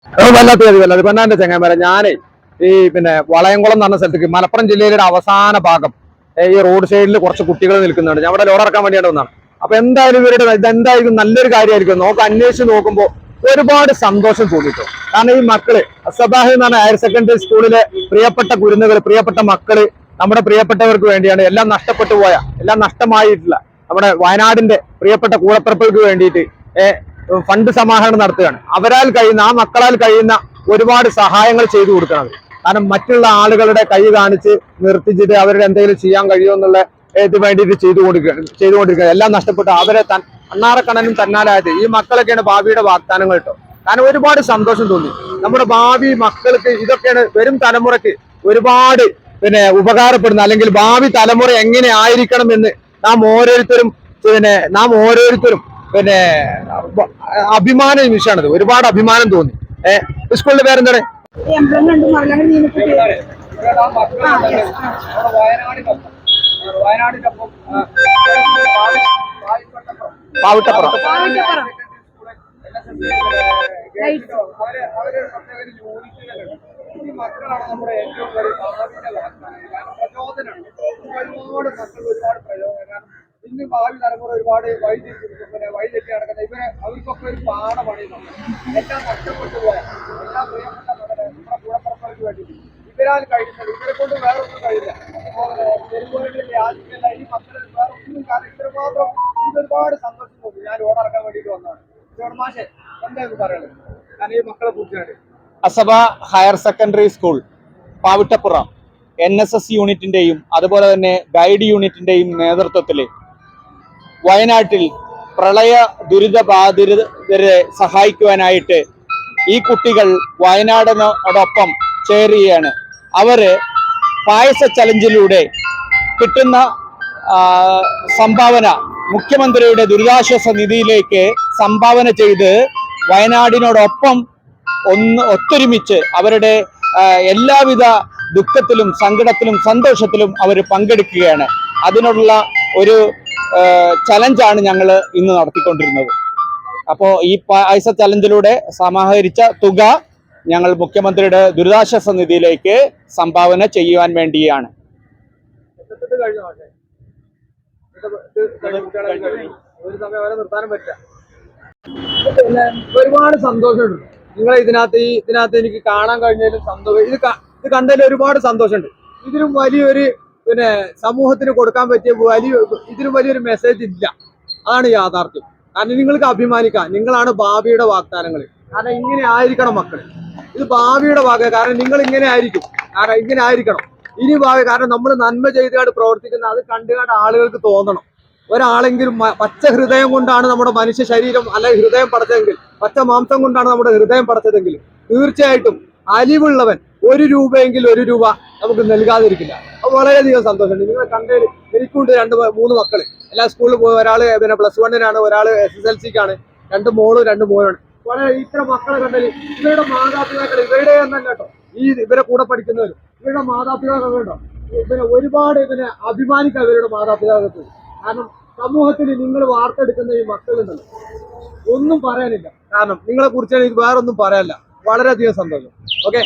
വല്ലാത്ത പെണ്ണാന്റെ ചെങ്ങന്മാരെ ഞാനേ ഈ പിന്നെ വളയംകുളം എന്ന് പറഞ്ഞ സ്ഥലത്തേക്ക് മലപ്പുറം ജില്ലയിലെ അവസാന ഭാഗം ഈ റോഡ് സൈഡിൽ കുറച്ച് കുട്ടികൾ നിൽക്കുന്നുണ്ട്. ഞാൻ അവിടെ ലോഡ് ഇറക്കാൻ വേണ്ടിയാണ് വന്നതാണ്. അപ്പൊ എന്തായാലും ഇവരുടെ ഇതെന്തായാലും നല്ലൊരു കാര്യമായിരിക്കും. അന്വേഷിച്ച് നോക്കുമ്പോൾ ഒരുപാട് സന്തോഷം തോന്നിട്ടോ. കാരണം ഈ മക്കള് അസബാഹ് എന്ന് പറഞ്ഞ ഹയർ സെക്കൻഡറി സ്കൂളിലെ പ്രിയപ്പെട്ട കുരുന്നുകൾ, പ്രിയപ്പെട്ട മക്കള്, നമ്മുടെ പ്രിയപ്പെട്ടവർക്ക് വേണ്ടിയാണ്. എല്ലാം നഷ്ടപ്പെട്ടു പോയ, എല്ലാം നഷ്ടമായിട്ടുള്ള നമ്മുടെ വയനാടിന്റെ പ്രിയപ്പെട്ട കൂടപ്പിറപ്പുകൾക്ക് വേണ്ടിയിട്ട് ഫണ്ട് സമാഹരണം നടത്തുകയാണ്. അവരാൽ കഴിയുന്ന, ആ മക്കളാൽ കഴിയുന്ന ഒരുപാട് സഹായങ്ങൾ ചെയ്തു കൊടുക്കണം. കാരണം മറ്റുള്ള ആളുകളുടെ കൈ കാണിച്ച് നിർത്തിച്ചിട്ട് അവരുടെ എന്തെങ്കിലും ചെയ്യാൻ കഴിയുമോ എന്നുള്ള ഇത് വേണ്ടിയിട്ട് ചെയ്തുകൊണ്ടിരിക്കുക. എല്ലാം നഷ്ടപ്പെട്ടു അവരെ അണ്ണാറക്കണ്ണനും തന്നാലായത്. ഈ മക്കളൊക്കെയാണ് ഭാവിയുടെ വാഗ്ദാനങ്ങൾ കേട്ടോ. കാരണം ഒരുപാട് സന്തോഷം തോന്നി. നമ്മുടെ ഭാവി മക്കൾക്ക് ഇതൊക്കെയാണ് വരും തലമുറയ്ക്ക് ഒരുപാട് ഉപകാരപ്പെടുന്ന, അല്ലെങ്കിൽ ഭാവി തലമുറ എങ്ങനെ ആയിരിക്കണം എന്ന് നാം ഓരോരുത്തരും അഭിമാന നിമിഷമാണത്. ഒരുപാട് അഭിമാനം തോന്നി. സ്കൂളിന്റെ പേരെന്താണ്? പാവിട്ടപ്പുറം. ഈ മക്കളാണ് നമ്മുടെ ഏറ്റവും വലിയ പ്രചോദനം. ഒരുപാട് മക്കൾ ഒരുപാട് പ്രയോജനം. ഇന്ന് ഭാവി തലമുറ ഒരുപാട് വഴിതെറ്റി നടക്കുന്ന അവർക്കൊക്കെ ഒരു പാഠമാണ്. എല്ലാം നഷ്ടപ്പെട്ടു പോയ എല്ലാ പ്രിയപ്പെട്ട നമ്മുടെ കൂടപ്പുറപ്പുകൾക്ക് വേണ്ടി ഇവരാൽ കഴിയുന്നത്, ഇവരെ കൊണ്ട് വേറെ ഒന്നും കഴിയില്ല. തെരുവുകളിൽ യാചിക്കല്ല ഈ മക്കൾ വേറെ ഒന്നും. കാരണം ഇവർ മാത്രം ഒരുപാട് സന്തോഷം തോന്നി. ഞാൻ ഓടിറക്കാൻ വേണ്ടിയിട്ട് വന്നതാണ്. മാഷെ എന്തായിരുന്നു പറയുന്നത്? ഞാൻ ഈ മക്കളെ കുറിച്ചാണ്. അസബ higher secondary school Pavittappuram NSS യൂണിറ്റിന്റെയും അതുപോലെ തന്നെ ഗൈഡ് യൂണിറ്റിന്റെയും നേതൃത്വത്തിൽ വയനാട്ടിൽ പ്രളയ ദുരിതബാധിതരെ സഹായിക്കുവാനായിട്ട് ഈ കുട്ടികൾ വയനാടിനോടൊപ്പം ചേരുകയാണ്. അവര് പായസ ചലഞ്ചിലൂടെ കിട്ടുന്ന സംഭാവന മുഖ്യമന്ത്രിയുടെ ദുരിതാശ്വാസ നിധിയിലേക്ക് സംഭാവന ചെയ്ത് വയനാടിനോടൊപ്പം ഒത്തൊരുമിച്ച് അവരുടെ എല്ലാവിധ ദുഃഖത്തിലും സങ്കടത്തിലും സന്തോഷത്തിലും അവർ പങ്കെടുക്കുകയാണ്. അതിനുള്ള ഒരു ചലഞ്ചാണ് ഞങ്ങൾ ഇന്ന് നടത്തിക്കൊണ്ടിരുന്നത്. അപ്പോൾ ഈ പായസ ചലഞ്ചിലൂടെ സമാഹരിച്ച തുക ഞങ്ങൾ മുഖ്യമന്ത്രിയുടെ ദുരിതാശ്വാസ നിധിയിലേക്ക് സംഭാവന ചെയ്യുവാൻ വേണ്ടിയാണ്. ഒരുപാട് സന്തോഷമുണ്ട്. നിങ്ങളെ ഇതിനകത്ത് എനിക്ക് കാണാൻ കഴിഞ്ഞാലും സന്തോഷം. ഇത് കണ്ടതിൽ ഒരുപാട് സന്തോഷമുണ്ട്. ഇതിലും വലിയൊരു സമൂഹത്തിന് കൊടുക്കാൻ പറ്റിയ ഇതിലും വലിയൊരു മെസ്സേജ് ഇല്ല. അതാണ് യാഥാർത്ഥ്യം. കാരണം നിങ്ങൾക്ക് അഭിമാനിക്കാം. നിങ്ങളാണ് ഭാവിയുടെ വാഗ്ദാനങ്ങൾ. കാരണം ഇങ്ങനെ ആയിരിക്കണം മക്കൾ. ഇത് ഭാവിയുടെ ഭാഗം. കാരണം നിങ്ങൾ ഇങ്ങനെ ആയിരിക്കും. കാരണം ഇങ്ങനെ ആയിരിക്കണം ഇനി ഭാവി. കാരണം നമ്മൾ നന്മ ചെയ്തുകൊണ്ട് പ്രവർത്തിക്കുന്ന അത് കണ്ടുകൊണ്ട് ആളുകൾക്ക് തോന്നണം. ഒരാളെങ്കിലും പച്ച ഹൃദയം കൊണ്ടാണ് നമ്മുടെ മനുഷ്യ ശരീരം അല്ലെങ്കിൽ ഹൃദയം പടച്ചതെങ്കിൽ, പച്ച മാംസം കൊണ്ടാണ് നമ്മുടെ ഹൃദയം പടച്ചതെങ്കിൽ തീർച്ചയായിട്ടും അലിവുള്ളവൻ 1 രൂപയെങ്കിൽ 1 രൂപ നമുക്ക് നൽകാതിരിക്കില്ല. അപ്പൊ വളരെയധികം സന്തോഷമുണ്ട്. നിങ്ങളെ കണ്ടതിൽ എനിക്കുണ്ട് 2-3 മക്കള്. എല്ലാ സ്കൂളിൽ പോയി. ഒരാള് +1-നാണ്, ഒരാള് SSLC-ക്കാണ്. 2 മോളും 2 മോനാണ്. വളരെ ഇത്ര മക്കളെ കണ്ടതിൽ ഇവരുടെ മാതാപിതാക്കൾ, ഇവരുടെ എന്നല്ല കേട്ടോ, ഇവരെ കൂടെ പഠിക്കുന്നവരും ഇവരുടെ മാതാപിതാക്കൾ കേട്ടോ, ഒരുപാട് അഭിമാനിക്കാം ഇവരുടെ മാതാപിതാക്കൾക്ക്. കാരണം സമൂഹത്തിൽ നിങ്ങൾ വാർത്തെടുക്കുന്ന ഈ മക്കളുണ്ടല്ലോ, ഒന്നും പറയാനില്ല. കാരണം നിങ്ങളെ കുറിച്ചാണ് എനിക്ക് വേറൊന്നും പറയാനില്ല. വളരെയധികം സന്തോഷം. ഓക്കെ.